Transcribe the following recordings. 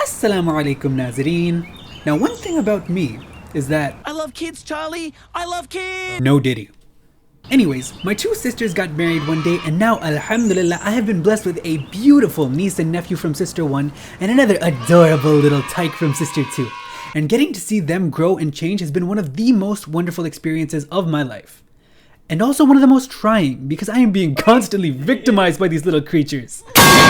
Assalamu alaikum Nazareen. Now one thing about me is that I love kids, Charlie. I love kids. no diddy. Anyways, my two sisters got married one day and now alhamdulillah I have been blessed with a beautiful niece and nephew from sister 1 and another adorable little tyke from sister 2. And getting to see them grow and change has been one of the most wonderful experiences of my life. And also one of the most trying because I am being constantly victimized by these little creatures.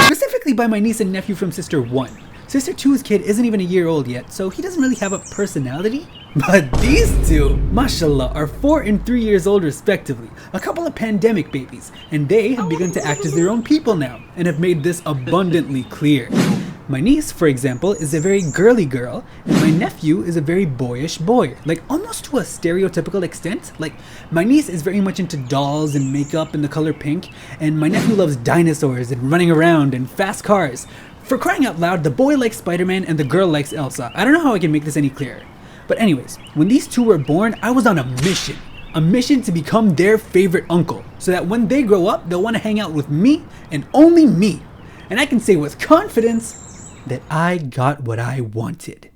Specifically by my niece and nephew from sister 1. Sister 2's kid isn't even a year old yet, so he doesn't really have a personality. But these two, mashallah, are 4 and 3 years old respectively, a couple of pandemic babies, and they have begun to act as their own people now, and have made this abundantly clear. My niece, for example, is a very girly girl, and my nephew is a very boyish boy, like almost to a stereotypical extent. Like, my niece is very much into dolls and makeup and the color pink, and my nephew loves dinosaurs and running around and fast cars. For crying out loud, the boy likes Spider-Man and the girl likes Elsa. I don't know how I can make this any clearer. But anyways, when these two were born, I was on a mission to become their favorite uncle, so that when they grow up, they'll want to hang out with me and only me. And I can say with confidence that I got what I wanted.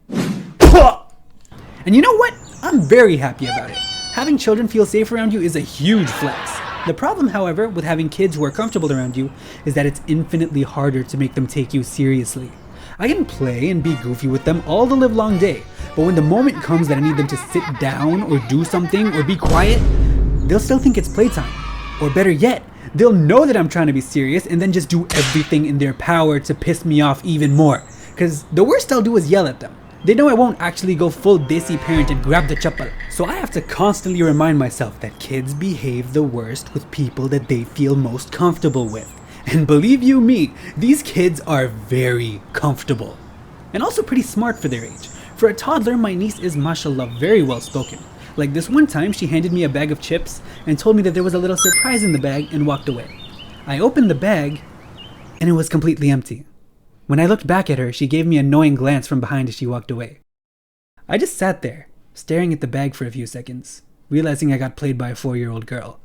And you know what? I'm very happy about it. Having children feel safe around you is a huge flex. The problem, however, with having kids who are comfortable around you is that it's infinitely harder to make them take you seriously. I can play and be goofy with them all the livelong day, but when the moment comes that I need them to sit down or do something or be quiet, they'll still think it's playtime. Or better yet, they'll know that I'm trying to be serious and then just do everything in their power to piss me off even more. Cause the worst I'll do is yell at them. They know I won't actually go full desi parent and grab the chappal. So I have to constantly remind myself that kids behave the worst with people that they feel most comfortable with. And believe you me, these kids are very comfortable. And also pretty smart for their age. For a toddler, my niece is mashallah very well spoken. Like this one time, she handed me a bag of chips and told me that there was a little surprise in the bag and walked away. I opened the bag and it was completely empty. When I looked back at her, she gave me an annoying glance from behind as she walked away. I just sat there, staring at the bag for a few seconds, realizing I got played by a 4-year-old girl.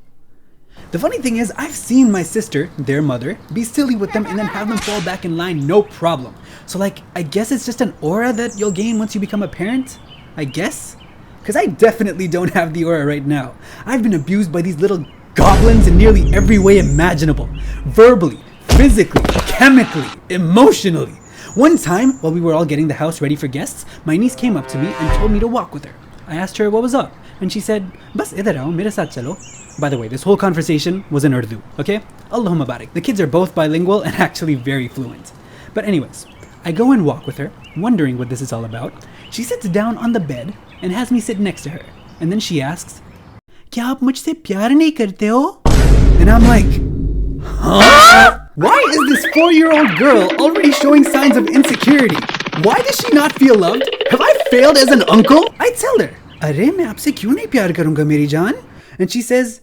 The funny thing is, I've seen my sister, their mother, be silly with them and then have them fall back in line no problem. So like, I guess it's just an aura that you'll gain once you become a parent? I guess? Because I definitely don't have the aura right now. I've been abused by these little goblins in nearly every way imaginable. Verbally, physically, chemically, emotionally. One time, while we were all getting the house ready for guests, my niece came up to me and told me to walk with her. I asked her what was up, and she said, "Bas idhar aao, mere saath chalo." By the way, this whole conversation was in Urdu, okay? Allahumma barik. The kids are both bilingual and actually very fluent. But anyways, I go and walk with her, wondering what this is all about. She sits down on the bed and has me sit next to her. And then she asks, "Kya aap mujhse pyar nahi karte ho?" And I'm like, huh? Why is this 4-year-old girl already showing signs of insecurity? Why does she not feel loved? Have I failed as an uncle? I tell her, "Arey, main aapse kyun nahi pyar karunga meri jaan?" And she says,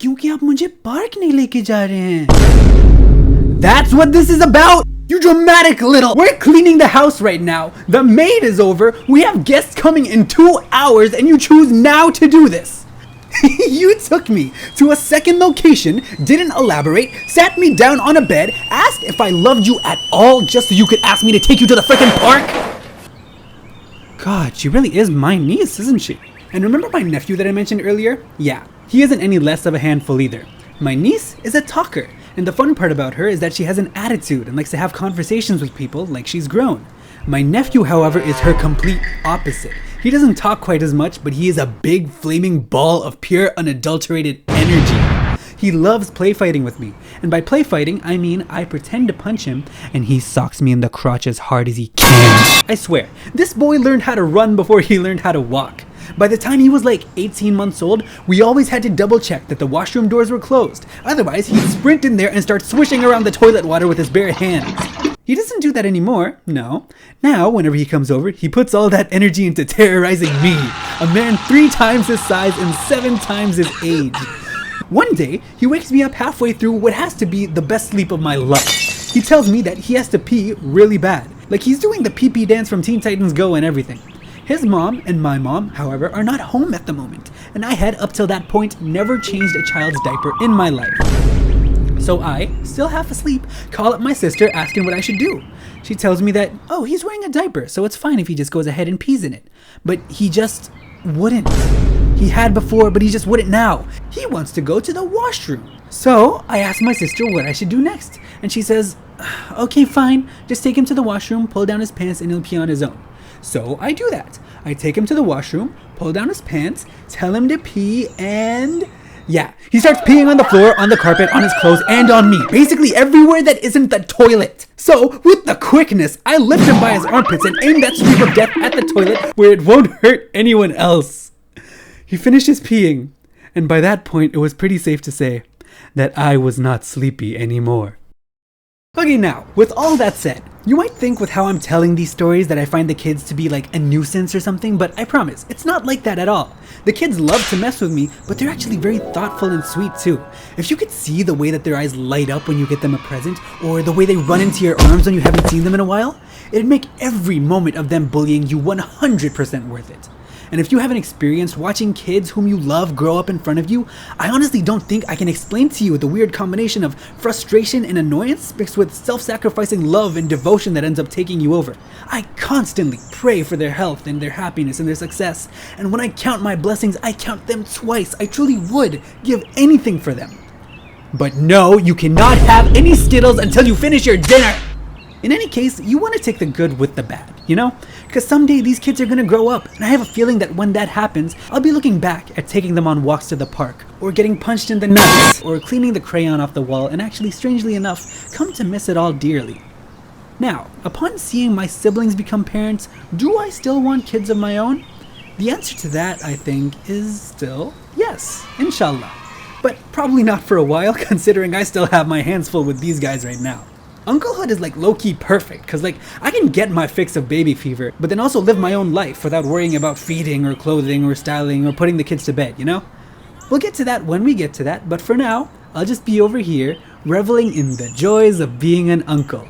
"Kyunki aap mujhe park nahi leke ja rahe hain." That's what this is about? You dramatic little... We're cleaning the house right now. The maid is over. We have guests coming in 2 hours and you choose now to do this. You took me to a second location, didn't elaborate, sat me down on a bed, asked if I loved you at all just so you could ask me to take you to the frickin' park? God, she really is my niece, isn't she? And remember my nephew that I mentioned earlier? Yeah, he isn't any less of a handful either. My niece is a talker, and the fun part about her is that she has an attitude and likes to have conversations with people like she's grown. My nephew, however, is her complete opposite. He doesn't talk quite as much, but he is a big flaming ball of pure unadulterated energy. He loves play fighting with me, and by play fighting, I mean I pretend to punch him and he socks me in the crotch as hard as he can. I swear, this boy learned how to run before he learned how to walk. By the time he was like 18 months old, we always had to double check that the washroom doors were closed. Otherwise, he'd sprint in there and start swishing around the toilet water with his bare hands. He doesn't do that anymore, no. Now, whenever he comes over, he puts all that energy into terrorizing me, a man 3 times his size and 7 times his age. One day, he wakes me up halfway through what has to be the best sleep of my life. He tells me that he has to pee really bad, like he's doing the pee-pee dance from Teen Titans Go and everything. His mom and my mom, however, are not home at the moment, and I had, up till that point, never changed a child's diaper in my life. So I, still half asleep, call up my sister asking what I should do. She tells me that, oh, he's wearing a diaper, so it's fine if he just goes ahead and pees in it. But he just wouldn't. He had before, but he just wouldn't now. He wants to go to the washroom. So I asked my sister what I should do next. And she says, okay, fine. Just take him to the washroom, pull down his pants, and he'll pee on his own. So I do that. I take him to the washroom, pull down his pants, tell him to pee, and yeah, he starts peeing on the floor, on the carpet, on his clothes, and on me. Basically everywhere that isn't the toilet. So, with the quickness, I lift him by his armpits and aim that sweep of death at the toilet where it won't hurt anyone else. He finishes peeing, and by that point it was pretty safe to say that I was not sleepy anymore. Okay, now, with all that said, you might think with how I'm telling these stories that I find the kids to be like a nuisance or something, but I promise, it's not like that at all. The kids love to mess with me, but they're actually very thoughtful and sweet too. If you could see the way that their eyes light up when you get them a present, or the way they run into your arms when you haven't seen them in a while, it'd make every moment of them bullying you 100% worth it. And if you haven't experienced watching kids whom you love grow up in front of you, I honestly don't think I can explain to you the weird combination of frustration and annoyance mixed with self-sacrificing love and devotion that ends up taking you over. I constantly pray for their health and their happiness and their success, and when I count my blessings, I count them twice. I truly would give anything for them. But no, you cannot have any Skittles until you finish your dinner! In any case, you want to take the good with the bad, you know? Because someday these kids are going to grow up, and I have a feeling that when that happens, I'll be looking back at taking them on walks to the park, or getting punched in the nuts, or cleaning the crayon off the wall, and actually, strangely enough, come to miss it all dearly. Now, upon seeing my siblings become parents, do I still want kids of my own? The answer to that, I think, is still yes, In Sha Allah. But probably not for a while, considering I still have my hands full with these guys right now. Unclehood is like low-key perfect, cause like I can get my fix of baby fever, but then also live my own life without worrying about feeding or clothing or styling or putting the kids to bed, you know? We'll get to that when we get to that, but for now, I'll just be over here reveling in the joys of being an uncle.